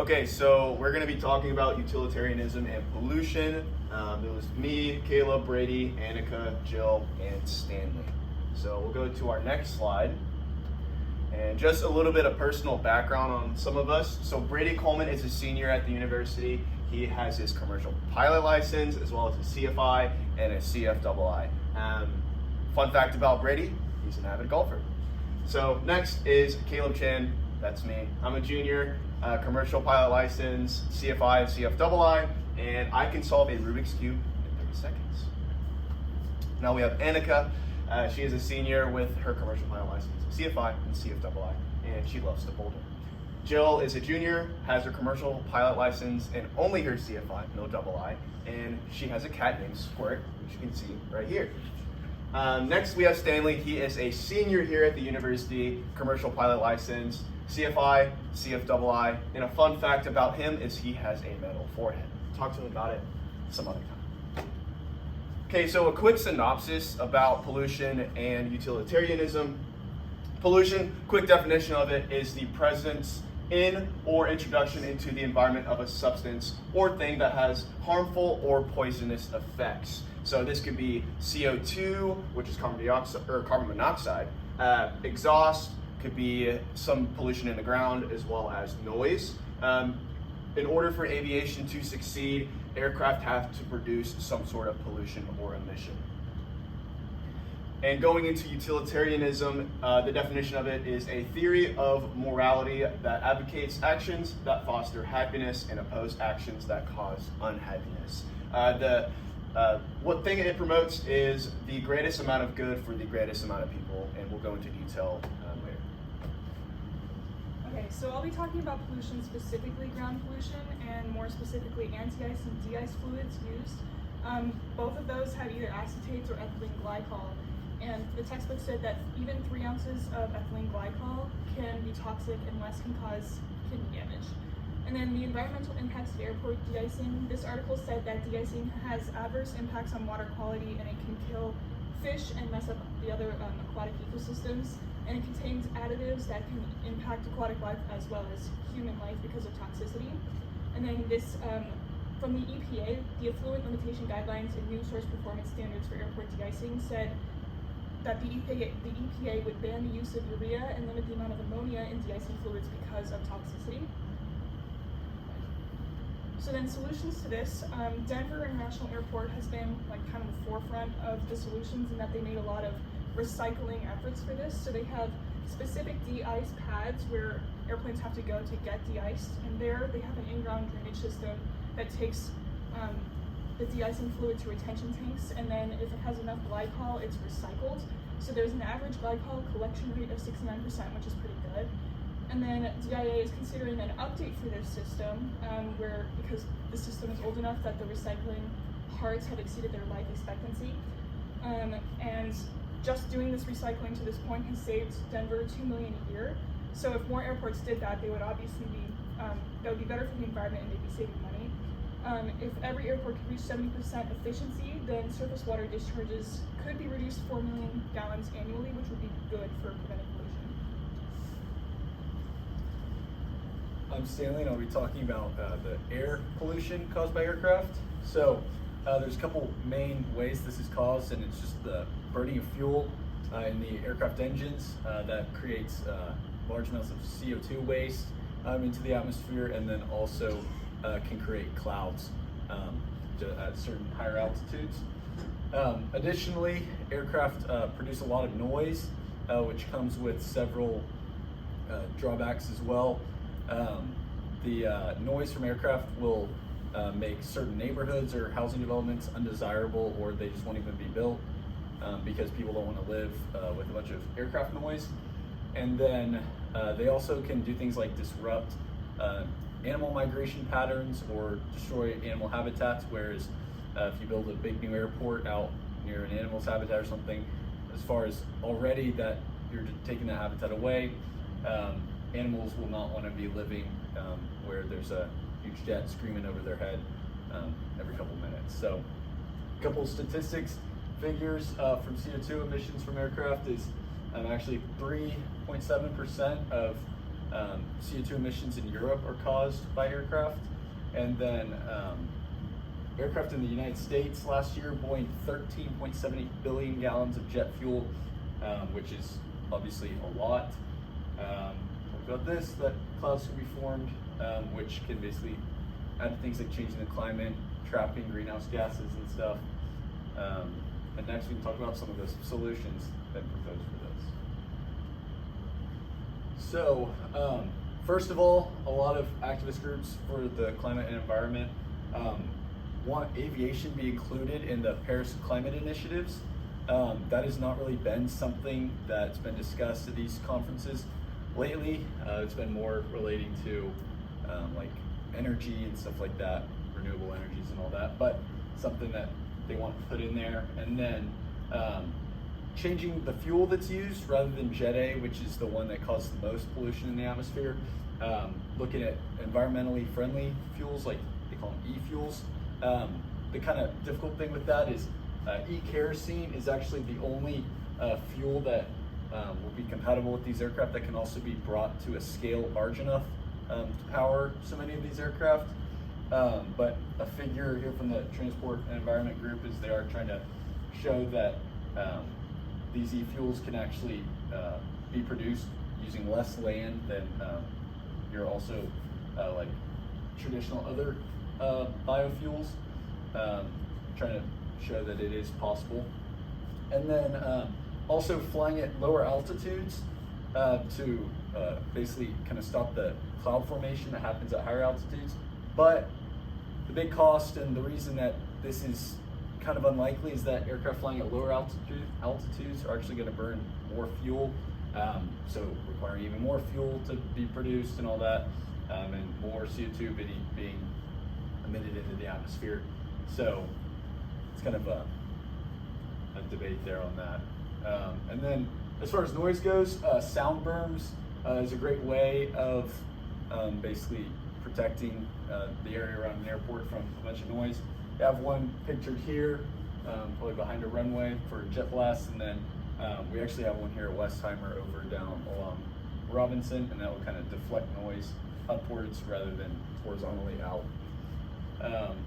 Okay, so we're going to be talking about utilitarianism and pollution. It was me, Kaleb, Brady, Annika, Jill, and Stanley. So we'll go to our next slide. And just a little bit of personal background on some of us. So Brady Coleman is a senior at the university. He has his commercial pilot license as well as a CFI and a CFII. Fun fact about Brady, he's an avid golfer. So next is Kaleb Chan, that's me. I'm a junior, commercial pilot license, CFI and CFII, and I can solve a Rubik's Cube in 30 seconds. Now we have Annika. She is a senior with her commercial pilot license, CFI and CFII, and she loves to boulder. Jill is a junior, has her commercial pilot license and only her CFI, no II, and she has a cat named Squirt, which you can see right here. Next we have Stanley. He is a senior here at the university, commercial pilot license, CFI, CFII, and a fun fact about him is he has a metal forehead. Talk to him about it some other time. Okay, so a quick synopsis about pollution and utilitarianism. Pollution, quick definition of it, is the presence in or introduction into the environment of a substance or thing that has harmful or poisonous effects. So this could be CO2, which is carbon dioxide or carbon monoxide, exhaust, could be some pollution in the ground, as well as noise. In order for aviation to succeed, aircraft have to produce some sort of pollution or emission. And going into utilitarianism, the definition of it is a theory of morality that advocates actions that foster happiness and oppose actions that cause unhappiness. What thing it promotes is the greatest amount of good for the greatest amount of people, and we'll go into detail later. Okay, so I'll be talking about pollution, specifically ground pollution, and more specifically anti-ice and de-ice fluids used. Both of those have either acetates or ethylene glycol, and the textbook said that even 3 ounces of ethylene glycol can be toxic and less can cause kidney damage. And then the environmental impacts of airport de-icing. This article said that de-icing has adverse impacts on water quality and it can kill fish and mess up the other aquatic ecosystems. And it contains additives that can impact aquatic life as well as human life because of toxicity. And then this, from the EPA, the Effluent Limitation Guidelines and New Source Performance Standards for Airport De-icing said that the EPA would ban the use of urea and limit the amount of ammonia in de-icing fluids because of toxicity. So then solutions to this, Denver International Airport has been like kind of the forefront of the solutions in that they made a lot of recycling efforts for this. So they have specific de-ice pads where airplanes have to go to get de-iced, and there they have an in-ground drainage system that takes the de-icing fluid to retention tanks, and then if it has enough glycol, it's recycled. So there's an average glycol collection rate of 69%, which is pretty good. And then DIA is considering an update for this system, because the system is old enough that the recycling parts have exceeded their life expectancy. And just doing this recycling to this point has saved Denver $2 million a year. So if more airports did that, they would obviously be, that would be better for the environment and they'd be saving money. If every airport could reach 70% efficiency, then surface water discharges could be reduced 4 million gallons annually, which would be good for preventing pollution. I'm Stanley, and I'll be talking about the air pollution caused by aircraft. So there's a couple main ways this is caused, and it's just the burning of fuel in the aircraft engines that creates large amounts of CO2 waste into the atmosphere, and then also can create clouds at certain higher altitudes. Additionally, aircraft produce a lot of noise, which comes with several drawbacks as well. The noise from aircraft will make certain neighborhoods or housing developments undesirable, or they just won't even be built because people don't want to live with a bunch of aircraft noise. And then they also can do things like disrupt animal migration patterns or destroy animal habitats, whereas if you build a big new airport out near an animal's habitat or something, as far as already that you're taking that habitat away, animals will not want to be living where there's a huge jet screaming over their head every couple minutes. So a couple of statistics, figures from CO2 emissions from aircraft is actually 3.7% of CO2 emissions in Europe are caused by aircraft. And then aircraft in the United States last year, Boeing 13.78 billion gallons of jet fuel, which is obviously a lot. Talked about this, that clouds can be formed, which can basically add to things like changing the climate, trapping greenhouse gases and stuff. And next we can talk about some of the solutions that proposed for this. So, first of all, a lot of activist groups for the climate and environment want aviation be included in the Paris climate initiatives. That has not really been something that's been discussed at these conferences lately. It's been more relating to like energy and stuff like that, renewable energies and all that, but something that they want to put in there. And then changing the fuel that's used rather than Jet A, which is the one that causes the most pollution in the atmosphere. Looking at environmentally friendly fuels, like they call them e-fuels. The kind of difficult thing with that is e-kerosene is actually the only fuel that will be compatible with these aircraft that can also be brought to a scale large enough to power so many of these aircraft. But a figure here from the Transport and Environment Group is they are trying to show that these e-fuels can actually be produced using less land than your also like traditional other biofuels, trying to show that it is possible. And then also flying at lower altitudes to basically kind of stop the cloud formation that happens at higher altitudes. But the big cost and the reason that this is kind of unlikely is that aircraft flying at lower altitudes are actually going to burn more fuel, so requiring even more fuel to be produced and all that, and more CO2 being emitted into the atmosphere. So it's kind of a debate there on that. And then as far as noise goes, sound berms is a great way of basically protecting the area around an airport from a bunch of noise. They have one pictured here, probably behind a runway for jet blasts, and then we actually have one here at Westheimer over down along Robinson, and that will kind of deflect noise upwards rather than horizontally out.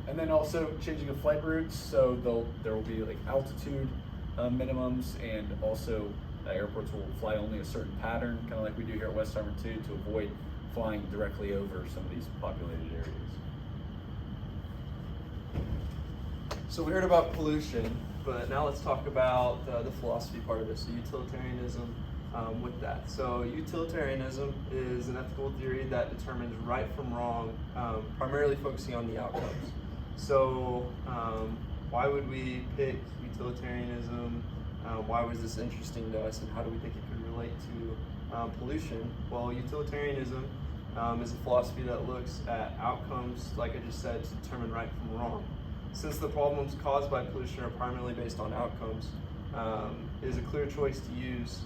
And then also changing of flight routes, so there will be like altitude minimums, and also airports will fly only a certain pattern, kind of like we do here at Westheimer too, to avoid flying directly over some of these populated areas. So we heard about pollution, but now let's talk about the philosophy part of it, so utilitarianism with that. So utilitarianism is an ethical theory that determines right from wrong, primarily focusing on the outcomes. So why would we pick utilitarianism? Why was this interesting to us, and how do we think it could relate to pollution? Well, utilitarianism is a philosophy that looks at outcomes, like I just said, to determine right from wrong. Since the problems caused by pollution are primarily based on outcomes, it is a clear choice to use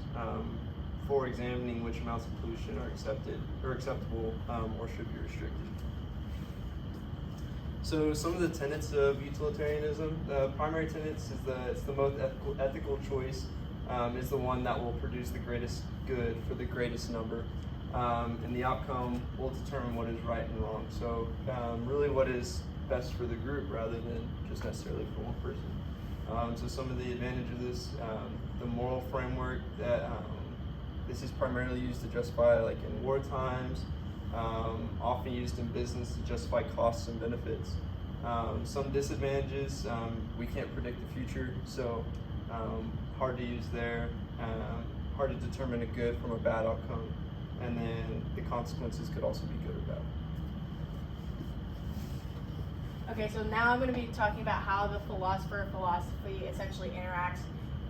for examining which amounts of pollution are acceptable or should be restricted. So some of the tenets of utilitarianism, the primary tenets is that it's the most ethical choice, is the one that will produce the greatest good for the greatest number, and the outcome will determine what is right and wrong. So really what is best for the group rather than just necessarily for one person. So some of the advantage of this, the moral framework that this is primarily used to justify, like in war times, often used in business to justify costs and benefits. Some disadvantages, we can't predict the future, so hard to use there, hard to determine a good from a bad outcome, and then the consequences could also be good or bad. Okay, so now I'm going to be talking about how the philosophy essentially interacts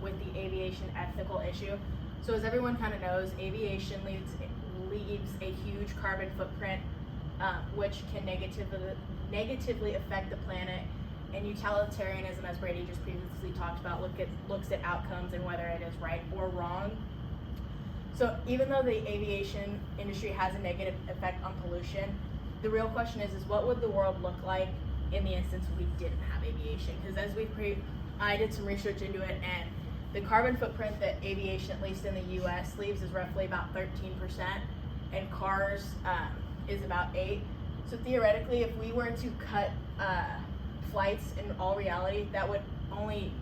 with the aviation ethical issue. So as everyone kind of knows, aviation leaves a huge carbon footprint, which can negatively affect the planet. And utilitarianism, as Brady just previously talked about, looks at outcomes and whether it is right or wrong. So even though the aviation industry has a negative effect on pollution, the real question is what would the world look like in the instance we didn't have aviation? Because as I did some research into it, and the carbon footprint that aviation, at least in the US, leaves is roughly about 13%. and cars is about 8. So theoretically, if we were to cut flights in all reality, that would only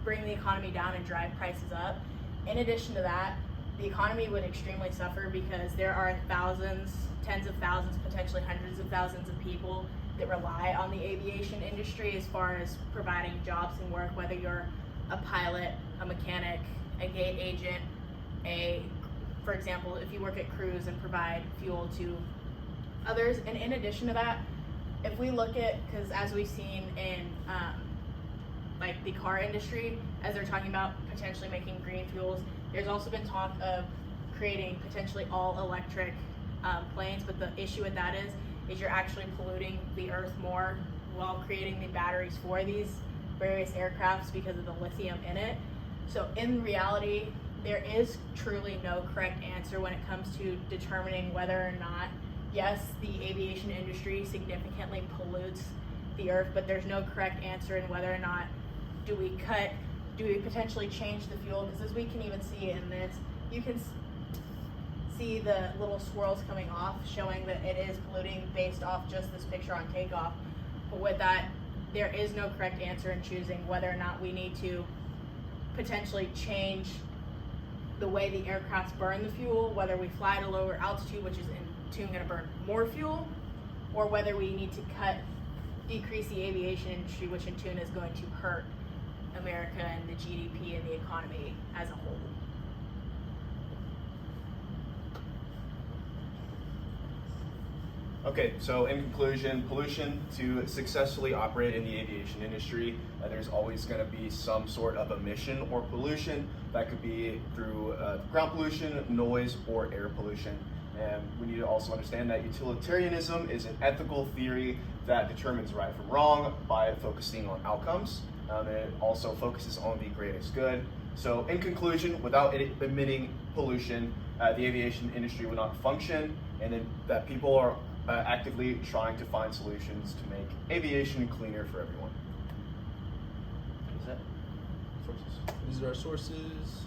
bring the economy down and drive prices up. In addition to that, the economy would extremely suffer because there are thousands, tens of thousands, potentially hundreds of thousands of people that rely on the aviation industry as far as providing jobs and work, whether you're a pilot, a mechanic, a gate agent, for example, if you work at Cruise and provide fuel to others. And in addition to that, if we look at, because as we've seen in like the car industry, as they're talking about potentially making green fuels, there's also been talk of creating potentially all electric planes, but the issue with that is you're actually polluting the earth more while creating the batteries for these various aircrafts because of the lithium in it. So in reality, there is truly no correct answer when it comes to determining whether or not, yes, the aviation industry significantly pollutes the earth, but there's no correct answer in whether or not do we potentially change the fuel, because as we can even see in this, you can see the little swirls coming off showing that it is polluting based off just this picture on takeoff. But with that, there is no correct answer in choosing whether or not we need to potentially change the way the aircrafts burn the fuel, whether we fly at a lower altitude, which is in turn going to burn more fuel, or whether we need to decrease the aviation industry, which in turn is going to hurt America and the GDP and the economy as a whole. Okay, so in conclusion, pollution, to successfully operate in the aviation industry, there's always going to be some sort of emission or pollution. That could be through ground pollution, noise, or air pollution. And we need to also understand that utilitarianism is an ethical theory that determines right from wrong by focusing on outcomes. And it also focuses on the greatest good. So in conclusion, without emitting pollution, the aviation industry would not function, and then that people are actively trying to find solutions to make aviation cleaner for everyone. Is that sources? These are our sources.